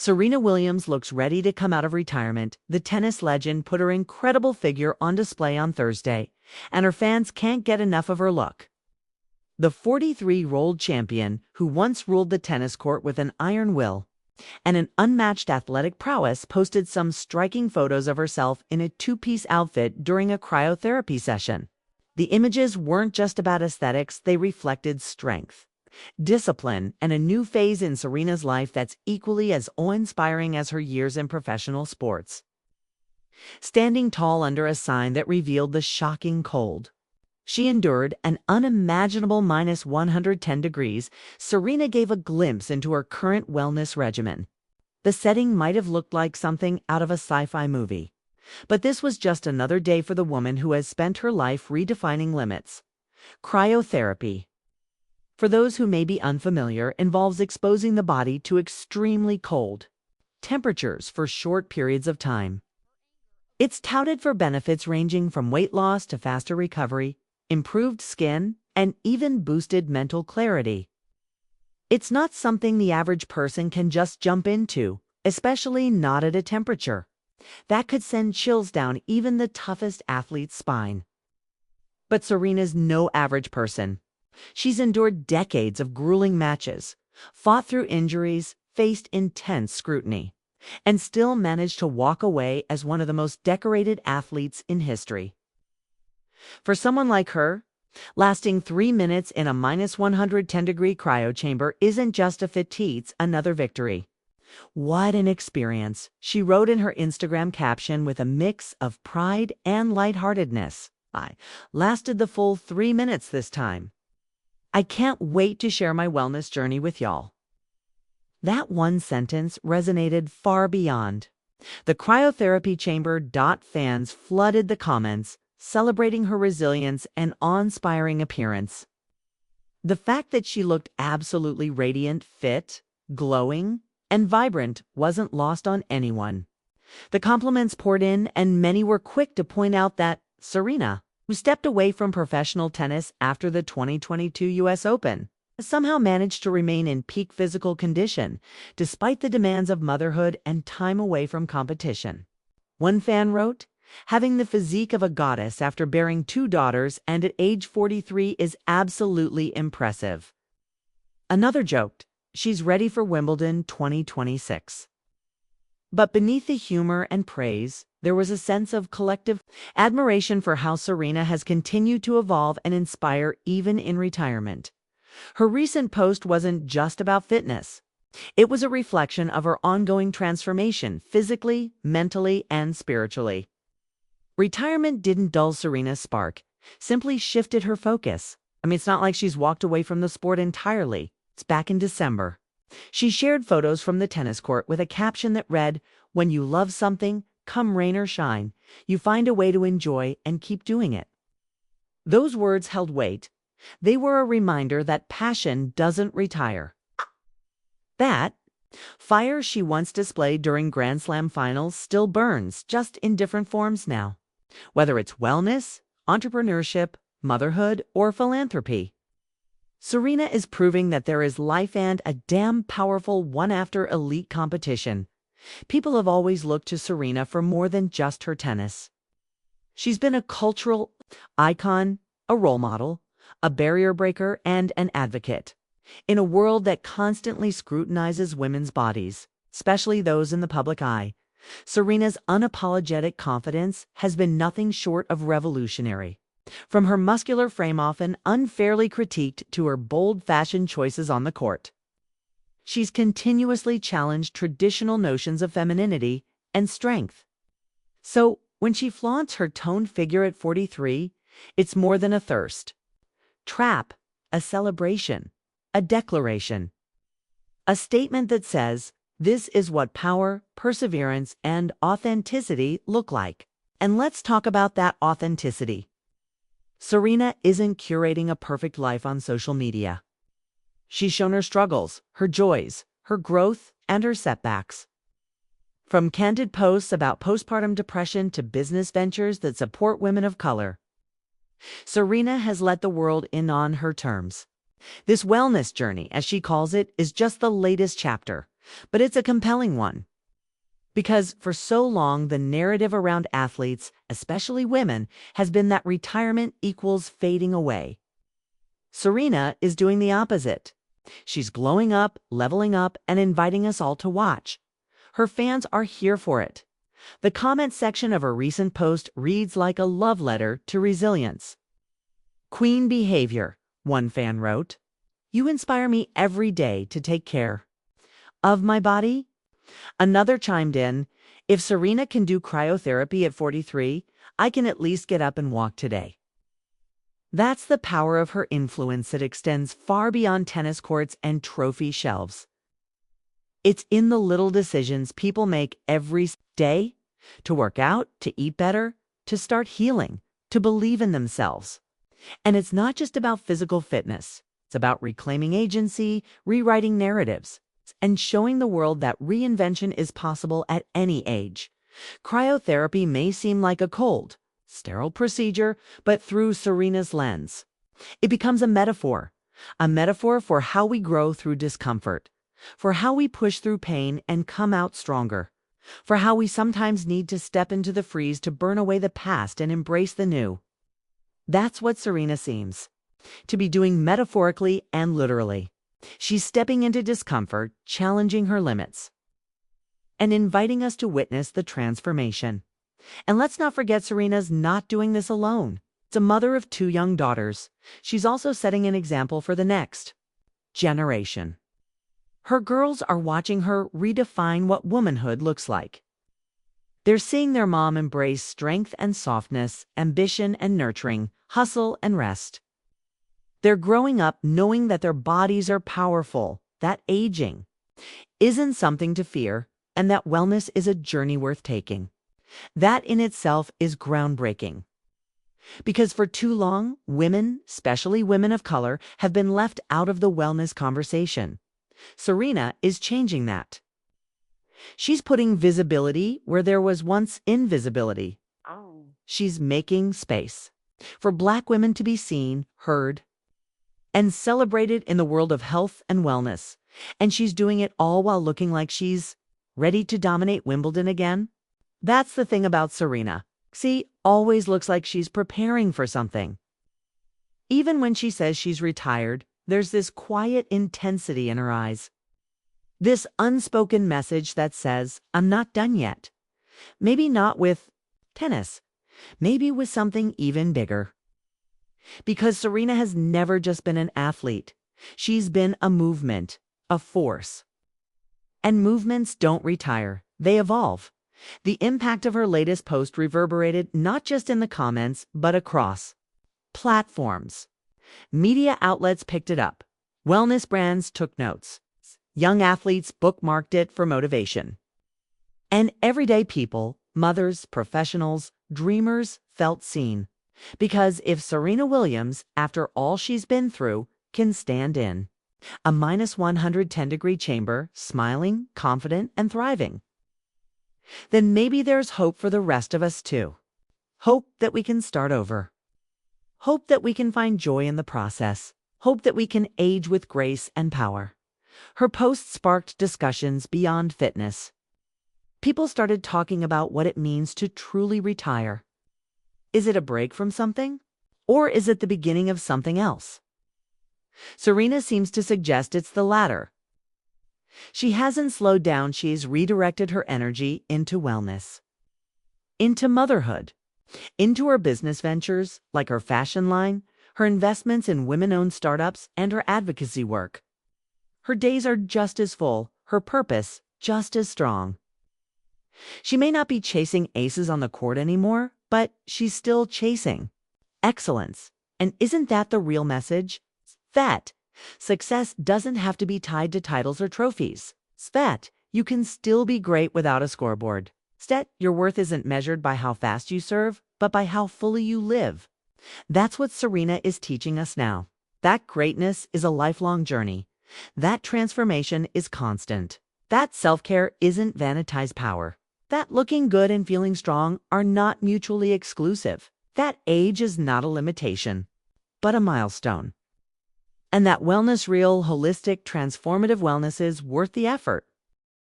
Serena Williams looks ready to come out of retirement. The tennis legend put her incredible figure on display on Thursday, and her fans can't get enough of her look. The 43-year-old champion, who once ruled the tennis court with an iron will and an unmatched athletic prowess, posted some striking photos of herself in a two-piece outfit during a cryotherapy session. The images weren't just about aesthetics, they reflected strength, discipline, and a new phase in Serena's life that's equally as awe-inspiring as her years in professional sports. Standing tall under a sign that revealed the shocking cold she endured, an unimaginable minus 110 degrees, Serena gave a glimpse into her current wellness regimen. The setting might have looked like something out of a sci-fi movie, but this was just another day for the woman who has spent her life redefining limits. Cryotherapy, for those who may be unfamiliar, involves exposing the body to extremely cold temperatures for short periods of time. It's touted for benefits ranging from weight loss to faster recovery, improved skin, and even boosted mental clarity. It's not something the average person can just jump into, especially not at a temperature that could send chills down even the toughest athlete's spine. But Serena's no average person. She's endured decades of grueling matches, fought through injuries, faced intense scrutiny, and still managed to walk away as one of the most decorated athletes in history. For someone like her, lasting 3 minutes in a minus 110-degree cryo chamber isn't just a feat, it's another victory. What an experience, she wrote in her Instagram caption with a mix of pride and lightheartedness. I lasted the full 3 minutes this time. I can't wait to share my wellness journey with y'all. That one sentence resonated far beyond the cryotherapy chamber. Fans flooded the comments, celebrating her resilience and awe-inspiring appearance. The fact that she looked absolutely radiant, fit, glowing, and vibrant wasn't lost on anyone. The compliments poured in, and many were quick to point out that Serena, who stepped away from professional tennis after the 2022 U.S. Open, somehow managed to remain in peak physical condition despite the demands of motherhood and time away from competition. One fan wrote, "Having the physique of a goddess after bearing 2 daughters and at age 43 is absolutely impressive." Another joked, "She's ready for Wimbledon 2026. But beneath the humor and praise, there was a sense of collective admiration for how Serena has continued to evolve and inspire even in retirement. Her recent post wasn't just about fitness. It was a reflection of her ongoing transformation physically, mentally, and spiritually. Retirement didn't dull Serena's spark, simply shifted her focus. It's not like she's walked away from the sport entirely. It's back in December. She shared photos from the tennis court with a caption that read, "When you love something, come rain or shine, you find a way to enjoy and keep doing it." Those words held weight. They were a reminder that passion doesn't retire. That fire she once displayed during Grand Slam finals still burns, just in different forms now. Whether it's wellness, entrepreneurship, motherhood, or philanthropy, Serena is proving that there is life and a damn powerful one after elite competition. People have always looked to Serena for more than just her tennis. She's been a cultural icon, a role model, a barrier breaker, and an advocate. In a world that constantly scrutinizes women's bodies, especially those in the public eye, Serena's unapologetic confidence has been nothing short of revolutionary. From her muscular frame often unfairly critiqued to her bold fashion choices on the court, she's continuously challenged traditional notions of femininity and strength. So, when she flaunts her toned figure at 43, it's more than a thirst trap, a celebration, a declaration. A statement that says, this is what power, perseverance, and authenticity look like. And let's talk about that authenticity. Serena isn't curating a perfect life on social media. She's shown her struggles, her joys, her growth, and her setbacks. From candid posts about postpartum depression to business ventures that support women of color, Serena has let the world in on her terms. This wellness journey, as she calls it, is just the latest chapter, But it's a compelling one. Because for so long, the narrative around athletes, especially women, has been that retirement equals fading away. Serena is doing the opposite. She's glowing up, leveling up, and inviting us all to watch. Her fans are here for it. The comment section of her recent post reads like a love letter to resilience. "Queen behavior," one fan wrote. "You inspire me every day to take care of my body." Another chimed in, "If Serena can do cryotherapy at 43, I can at least get up and walk today." That's the power of her influence that extends far beyond tennis courts and trophy shelves. It's in the little decisions people make every day: to work out, to eat better, to start healing, to believe in themselves. And it's not just about physical fitness. It's about reclaiming agency, rewriting narratives, and showing the world that reinvention is possible at any age. Cryotherapy may seem like a cold, sterile procedure, but through Serena's lens, it becomes a metaphor for how we grow through discomfort, for how we push through pain and come out stronger, for how we sometimes need to step into the freeze to burn away the past and embrace the new. That's what Serena seems to be doing, metaphorically and literally. She's stepping into discomfort, challenging her limits, and inviting us to witness the transformation. And let's not forget, Serena's not doing this alone. It's a mother of 2 young daughters. She's also setting an example for the next generation. Her girls are watching her redefine what womanhood looks like. They're seeing their mom embrace strength and softness, ambition and nurturing, hustle and rest. They're growing up knowing that their bodies are powerful, that aging isn't something to fear, and that wellness is a journey worth taking. That in itself is groundbreaking. Because for too long, women, especially women of color, have been left out of the wellness conversation. Serena is changing that. She's putting visibility where there was once invisibility. She's making space for Black women to be seen, heard, and celebrated in the world of health and wellness. And she's doing it all while looking like she's ready to dominate Wimbledon again. That's the thing about Serena. She always looks like she's preparing for something. Even when she says she's retired, there's this quiet intensity in her eyes. This unspoken message that says, I'm not done yet. Maybe not with tennis. Maybe with something even bigger. Because Serena has never just been an athlete. She's been a movement, a force. And movements don't retire, they evolve. The impact of her latest post reverberated not just in the comments, but across platforms. Media outlets picked it up. Wellness brands took notes. Young athletes bookmarked it for motivation. And everyday people, mothers, professionals, dreamers, felt seen. Because if Serena Williams, after all she's been through, can stand in a -110-degree chamber, smiling, confident, and thriving, then maybe there's hope for the rest of us too. Hope that we can start over. Hope that we can find joy in the process. Hope that we can age with grace and power. Her post sparked discussions beyond fitness. People started talking about what it means to truly retire. Is it a break from something? Or is it the beginning of something else? Serena seems to suggest it's the latter. She hasn't slowed down, she's redirected her energy into wellness, into motherhood, into her business ventures like her fashion line, her investments in women-owned startups, and her advocacy work. Her days are just as full, her purpose just as strong. She may not be chasing aces on the court anymore, but she's still chasing excellence. And isn't that the real message? That success doesn't have to be tied to titles or trophies. That you can still be great without a scoreboard. That your worth isn't measured by how fast you serve, but by how fully you live. That's what Serena is teaching us now. That greatness is a lifelong journey. That transformation is constant. That self-care isn't vanitized power. That looking good and feeling strong are not mutually exclusive. That age is not a limitation, but a milestone. And that wellness, real, holistic, transformative wellness is worth the effort.